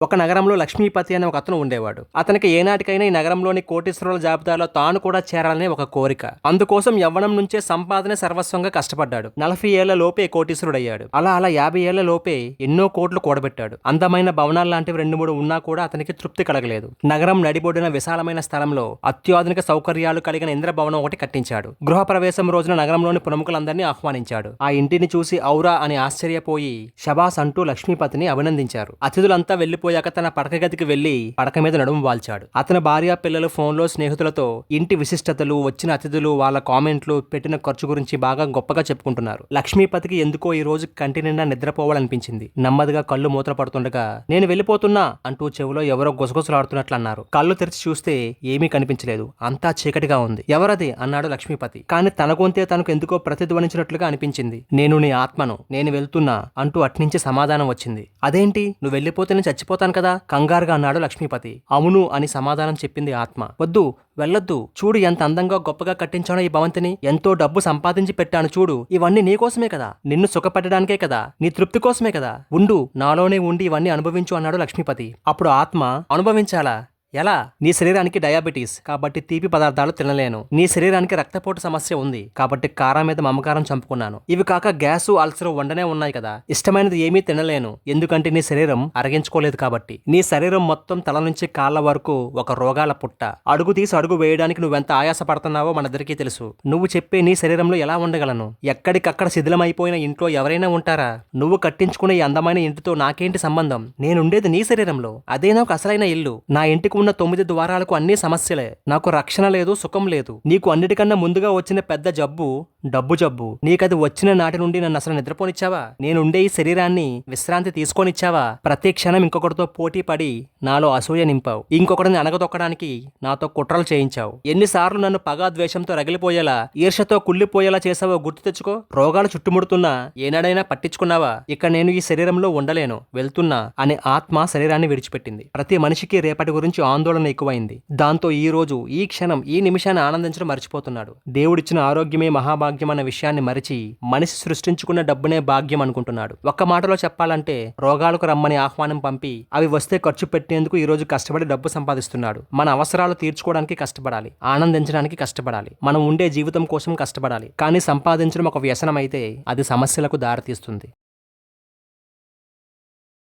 ఒక నగరంలో లక్ష్మీపతి అనే ఒక అతను ఉండేవాడు. అతనికి ఏనాటికైనా ఈ నగరంలోని కోటీశ్వరుల జాబితాలో తాను కూడా చేరాలనే ఒక కోరిక. అందుకోసం యవ్వనం నుంచే సంపాదన సర్వస్వంగా కష్టపడ్డాడు. 40 ఏళ్ల లోపే కోటీశ్వరుడయ్యాడు. అలా 50 ఏళ్ల లోపే ఎన్నో కోట్లు కూడబెట్టాడు. అందమైన భవనాలు లాంటివి 2-3 ఉన్నా కూడా అతనికి తృప్తి కలగలేదు. నగరం నడిబొడ్డున విశాలమైన స్థలంలో అత్యాధునిక సౌకర్యాలు కలిగిన ఇంద్రభవనం ఒకటి కట్టించాడు. గృహప్రవేశం రోజున నగరంలోని ప్రముఖులందరినీ ఆహ్వానించాడు. ఆ ఇంటిని చూసి ఔరా అని ఆశ్చర్యపోయి శబాస్ అంటూ లక్ష్మీపతిని అభినందించారు. అతిథులంతా వెళ్లిపోయాక తన పడక గదికి వెళ్లి పడక మీద నడుము వాల్చాడు. అతని భార్య పిల్లలు ఫోన్లో స్నేహితులతో ఇంటి విశిష్టతలు, వచ్చిన అతిథులు, వాళ్ళ కామెంట్లు, పెట్టిన ఖర్చు గురించి బాగా గొప్పగా చెప్పుకుంటున్నారు. లక్ష్మీపతికి ఎందుకో ఈ రోజు కంటి నిండా నిద్రపోవాలనిపించింది. నెమ్మదిగా కళ్ళు మూతలు పడుతుండగా నేను వెళ్ళిపోతున్నా అంటూ చెవిలో ఎవరో గుసగుసలాడుతున్నట్లు అన్నారు. కళ్ళు తెరిచి చూస్తే ఏమీ కనిపించలేదు. అంతా చీకటిగా ఉంది. ఎవరది అన్నాడు లక్ష్మీపతి. కానీ తన గొంతే తనకు ఎందుకో ప్రతిధ్వనించినట్లుగా అనిపించింది. నేను నీ ఆత్మను, నేను వెళ్తున్నా అంటూ అట్నుంచి సమాధానం వచ్చింది. అదేంటి, నువ్వు వెళ్ళిపోతే నేను చచ్చిపోతాను కదా కంగారుగా అన్నాడు లక్ష్మీపతి. అవును అని సమాధానం చెప్పింది ఆత్మ. వద్దు, వెళ్ళొద్దు. చూడు ఎంత అందంగా గొప్పగా కట్టించానో ఈ భవంతిని. ఎంతో డబ్బు సంపాదించి పెట్టాను చూడు. ఇవన్నీ నీకోసమే కదా, నిన్ను సుఖపెట్టడానికే కదా, నీ తృప్తి కోసమే కదా. ఉండు, నాలోనే ఉండి ఇవన్నీ అనుభవించు అన్నాడు లక్ష్మీపతి. అప్పుడు ఆత్మ, అనుభవించాలా? ఎలా? నీ శరీరానికి డయాబెటీస్ కాబట్టి తీపి పదార్థాలు తినలేను. నీ శరీరానికి రక్తపోటు సమస్య ఉంది కాబట్టి కారం మీద మమకారం చంపుకున్నాను. ఇవి కాక గ్యాసు, అల్సర్ వండనే ఉన్నాయి కదా. ఇష్టమైనది ఏమీ తినలేను ఎందుకంటే నీ శరీరం అరగించుకోలేదు కాబట్టి. నీ శరీరం మొత్తం తల నుంచి కాళ్ళ వరకు ఒక రోగాల పుట్ట. అడుగు తీసి అడుగు వేయడానికి నువ్వెంత ఆయాసపడుతున్నావో మనందరికీ తెలుసు. నువ్వు చెప్పే నీ శరీరంలో ఎలా ఉండగలను? ఎక్కడికక్కడ శిథిలమైపోయిన ఇంట్లో ఎవరైనా ఉంటారా? నువ్వు కట్టించుకునే ఈ అందమైన ఇంటితో నాకేంటి సంబంధం? నేనుండేది నీ శరీరంలో. అదే నాకు అసలైన ఇల్లు. నా ఇంటికి ఉన్న 9 ద్వారాలకు అన్ని సమస్యలే. నాకు రక్షణ లేదు, సుఖం లేదు. నీకు అన్నిటికన్నా ముందుగా వచ్చిన పెద్ద జబ్బు డబ్బు జబ్బు. నీకది వచ్చిన నాటి నుండి నన్ను అసలు నిద్రపోనిచ్చావా? నేనుండే ఈ శరీరాన్ని విశ్రాంతి తీసుకోనిచ్చావా? ప్రతి క్షణం ఇంకొకటితో పోటీ పడి నాలో అసూయ నింపావు. ఇంకొకటిని అణగదొక్కడానికి నాతో కుట్రలు చేయించావు. ఎన్నిసార్లు నన్ను పగా ద్వేషంతో రగిలిపోయేలా, ఈర్షతో కుళ్ళిపోయేలా చేసావో గుర్తు తెచ్చుకో. రోగాలు చుట్టుముడుతున్నా ఏనాడైనా పట్టించుకున్నావా? ఇక నేను ఈ శరీరంలో ఉండలేను, వెళ్తున్నా అని ఆత్మ శరీరాన్ని విడిచిపెట్టింది. ప్రతి మనిషికి రేపటి గురించి ఆందోళన ఎక్కువైంది. దాంతో ఈ రోజు, ఈ క్షణం, ఈ నిమిషాన్ని ఆనందించడం మర్చిపోతున్నాడు. దేవుడిచ్చిన ఆరోగ్యమే మహాభాగ్యం అన్న విషయాన్ని మరిచి మనిషి సృష్టించుకున్న డబ్బునే భాగ్యం అనుకుంటున్నాడు. ఒక్క మాటలో చెప్పాలంటే రోగాలకు రమ్మని ఆహ్వానం పంపి అవి వస్తే ఖర్చు పెట్టేందుకు ఈ రోజు కష్టపడి డబ్బు సంపాదిస్తున్నాడు. మన అవసరాలు తీర్చుకోవడానికి కష్టపడాలి, ఆనందించడానికి కష్టపడాలి, మనం ఉండే జీవితం కోసం కష్టపడాలి. కానీ సంపాదించడం ఒక వ్యసనం అయితే అది సమస్యలకు దారితీస్తుంది.